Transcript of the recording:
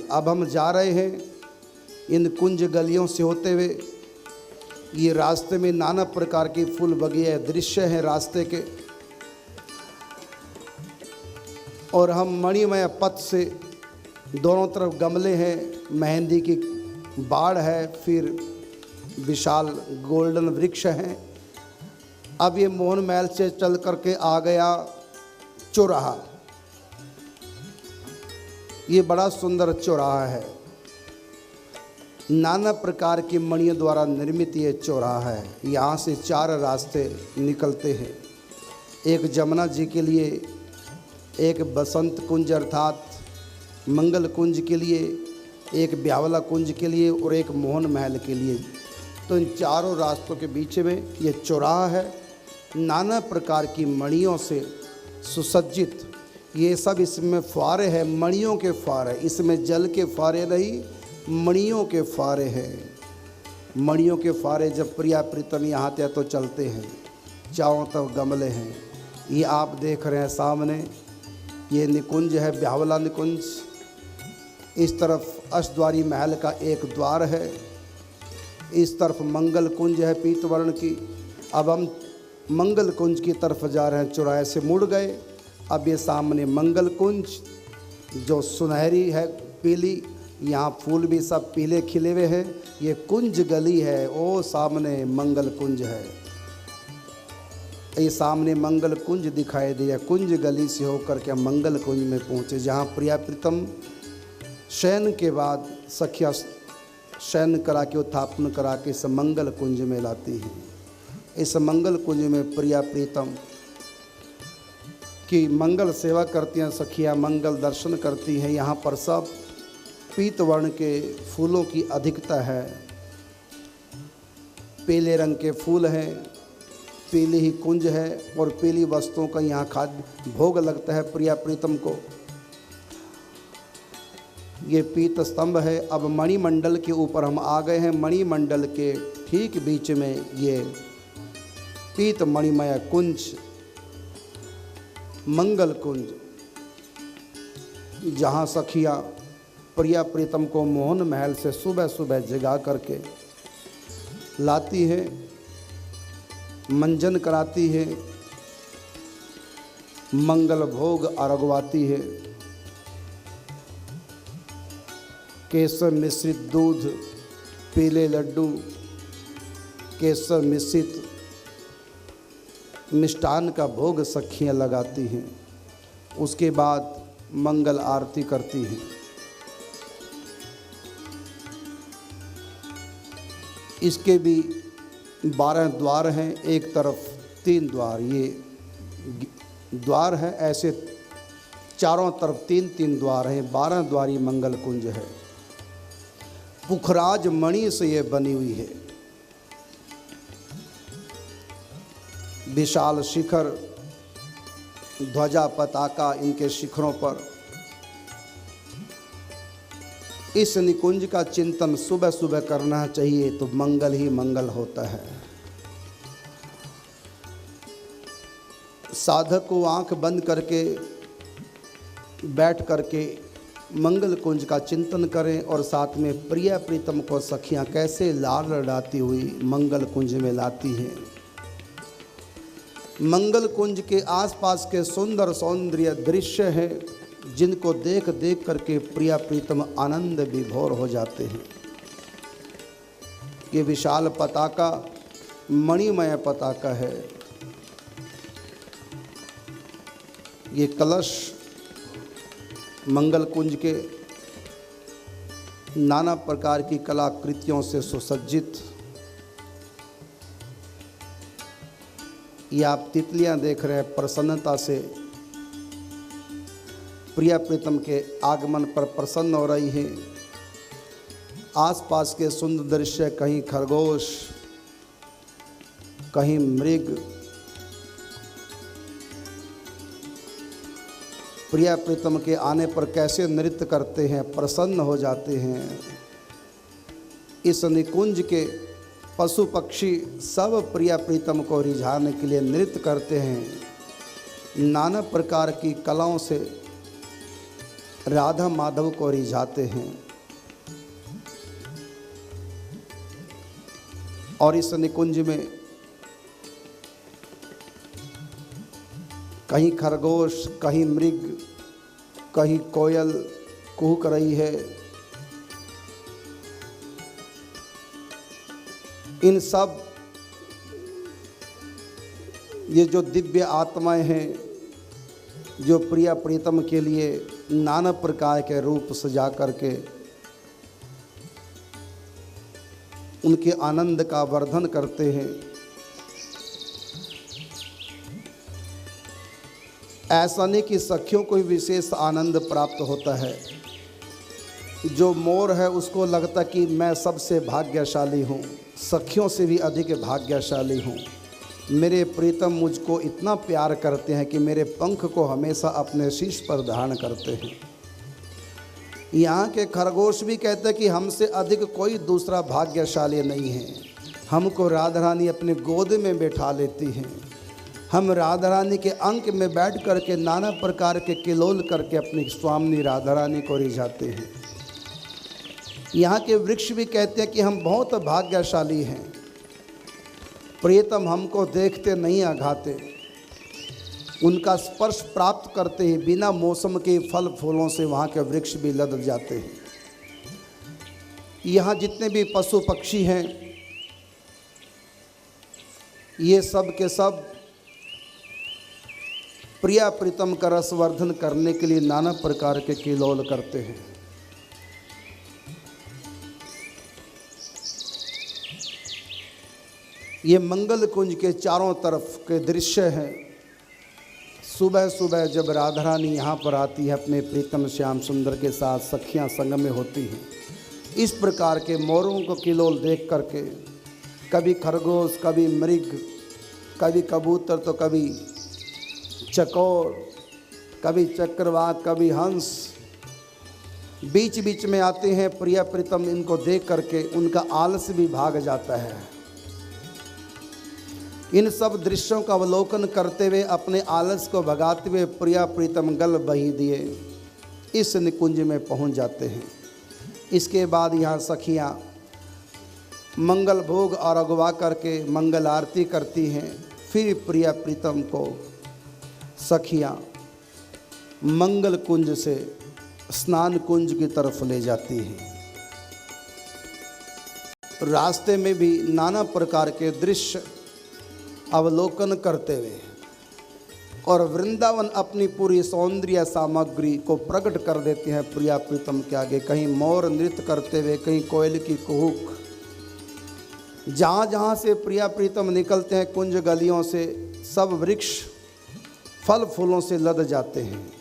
अब हम जा रहे हैं इन कुंज गलियों से होते हुए। ये रास्ते में नाना प्रकार के फूल बगिए दृश्य हैं रास्ते के, और हम मणिमय पथ से दोनों तरफ गमले हैं, मेहंदी की बाड़ है, फिर विशाल गोल्डन वृक्ष हैं। अब ये मोहन महल से चल करके आ गया चौराहा। ये बड़ा सुंदर चौराहा है, नाना प्रकार की मणियों द्वारा निर्मित ये चौराहा है। यहाँ से 4 रास्ते निकलते हैं, एक जमुना जी के लिए, एक बसंत कुंज अर्थात मंगल कुंज के लिए, एक ब्यावला कुंज के लिए और एक मोहन महल के लिए। तो इन चारों रास्तों के बीच में ये चौराहा है, नाना प्रकार की मणियों से सुसज्जित। ये सब इसमें फुहारे हैं, मणियों के फुहारे, इसमें जल के फुहारे नहीं, मणियों के फुहारे हैं। मणियों के फुहारे जब प्रिया प्रीतम यहाँ आते हैं तो चलते हैं, चारों तरफ गमले हैं। ये आप देख रहे हैं सामने, ये निकुंज है ब्यावला निकुंज। इस तरफ अष्टद्वारी महल का एक द्वार है, इस तरफ मंगल कुंज है पीतवर्ण की। अब हम मंगल कुंज की तरफ जा रहे हैं, चौराहे से मुड़ गए। अब ये सामने मंगल कुंज जो सुनहरी है पीली, यहाँ फूल भी सब पीले खिले हुए हैं। ये कुंज गली है, ओ सामने मंगल कुंज है। ये सामने मंगल कुंज दिखाई दिया। कुंज गली से होकर के मंगल कुंज में पहुँचे, जहाँ प्रिया प्रीतम शयन के बाद सखिया शयन करा के उत्थापन करा के इस मंगल कुंज में लाती हैं। इस मंगल कुंज में प्रिया प्रीतम की मंगल सेवा करती हैं सखियाँ, मंगल दर्शन करती हैं। यहाँ पर सब पीत वर्ण के फूलों की अधिकता है, पीले रंग के फूल हैं, पीली ही कुंज है और पीली वस्तुओं का यहाँ खाद्य भोग लगता है प्रिया प्रीतम को। ये पीत स्तंभ है। अब मणिमंडल के ऊपर हम आ गए हैं। मणिमंडल के ठीक बीच में ये पीत मणिमय कुंज मंगल कुंज, जहाँ सखिया प्रिया प्रीतम को मोहन महल से सुबह सुबह जगा करके लाती है, मंजन कराती है, मंगल भोग अर्घवाती है। केसर मिश्रित दूध, पीले लड्डू, केसर मिश्रित मिष्टान का भोग सखियाँ लगाती हैं। उसके बाद मंगल आरती करती हैं। इसके भी 12 द्वार हैं, एक तरफ 3 द्वार। ये द्वार है, ऐसे चारों तरफ 3-3 द्वार हैं। 12 द्वारी मंगल कुंज है। पुखराज मणि से ये बनी हुई है। विशाल शिखर, ध्वजा पताका इनके शिखरों पर। इस निकुंज का चिंतन सुबह सुबह करना चाहिए तो मंगल ही मंगल होता है। साधक को आंख बंद करके बैठ करके मंगल कुंज का चिंतन करें और साथ में प्रिया प्रीतम को सखियां कैसे लाल लड़ाती हुई मंगल कुंज में लाती हैं। मंगल कुंज के आसपास के सुंदर सौंदर्य दृश्य हैं, जिनको देख देख करके प्रिया प्रीतम आनंद विभोर हो जाते हैं। ये विशाल पताका मणिमय पताका है। ये कलश मंगल कुंज के नाना प्रकार की कलाकृतियों से सुसज्जित। ये आप तितलियां देख रहे हैं, प्रसन्नता से प्रिया प्रीतम के आगमन पर प्रसन्न हो रही हैं। आसपास के सुंदर दृश्य, कहीं खरगोश, कहीं मृग, प्रिया प्रीतम के आने पर कैसे नृत्य करते हैं, प्रसन्न हो जाते हैं। इस निकुंज के पशु पक्षी सब प्रिया प्रीतम को रिझाने के लिए नृत्य करते हैं। नाना प्रकार की कलाओं से राधा माधव को रिझाते हैं। और इस निकुंज में कहीं खरगोश, कहीं मृग, कहीं कोयल कूक रही है। इन सब ये जो दिव्य आत्माएं हैं, जो प्रिया प्रीतम के लिए नाना प्रकार के रूप सजा करके उनके आनंद का वर्धन करते हैं। ऐसा नहीं कि सखियों को ही विशेष आनंद प्राप्त होता है। जो मोर है उसको लगता कि मैं सबसे भाग्यशाली हूँ, सखियों से भी अधिक भाग्यशाली हूँ। मेरे प्रीतम मुझको इतना प्यार करते हैं कि मेरे पंख को हमेशा अपने शीश पर धारण करते हैं। यहाँ के खरगोश भी कहते हैं कि हमसे अधिक कोई दूसरा भाग्यशाली नहीं है। हमको राधा रानी अपने गोद में बैठा लेती हैं। हम राधा रानी के अंक में बैठ करके नाना प्रकार के किलोल करके अपनी स्वामिनी राधा रानी को रिझाते हैं। यहाँ के वृक्ष भी कहते हैं कि हम बहुत भाग्यशाली हैं। प्रियतम हमको देखते नहीं आघाते, उनका स्पर्श प्राप्त करते ही बिना मौसम के फल फूलों से वहाँ के वृक्ष भी लद जाते हैं। यहाँ जितने भी पशु पक्षी हैं, ये सब के सब प्रिया प्रीतम का रसवर्धन करने के लिए नाना प्रकार के किलोल करते हैं। ये मंगल कुंज के चारों तरफ के दृश्य हैं। सुबह सुबह जब राधा रानी यहाँ पर आती है, अपने प्रीतम श्याम सुंदर के साथ सखियाँ संग में होती हैं, इस प्रकार के मोरों को किलोल देख करके कभी खरगोश, कभी मृग, कभी कबूतर, तो कभी चकोर, कभी चक्रवात, कभी हंस बीच बीच में आते हैं। प्रिया प्रीतम इनको देख करके उनका आलस भी भाग जाता है। इन सब दृश्यों का अवलोकन करते हुए, अपने आलस को भगाते हुए प्रिया प्रीतम गल बही दिए इस निकुंज में पहुंच जाते हैं। इसके बाद यहाँ सखियाँ मंगल भोग और अगवा करके मंगल आरती करती हैं। फिर प्रिया प्रीतम को सखियाँ मंगल कुंज से स्नान कुंज की तरफ ले जाती हैं। रास्ते में भी नाना प्रकार के दृश्य अवलोकन करते हुए और वृंदावन अपनी पूरी सौंदर्य सामग्री को प्रकट कर देते हैं प्रिया प्रीतम के आगे। कहीं मोर नृत्य करते हुए, कहीं कोयल की कुहुक। जहाँ जहाँ से प्रिया प्रीतम निकलते हैं कुंज गलियों से, सब वृक्ष फल फूलों से लद जाते हैं।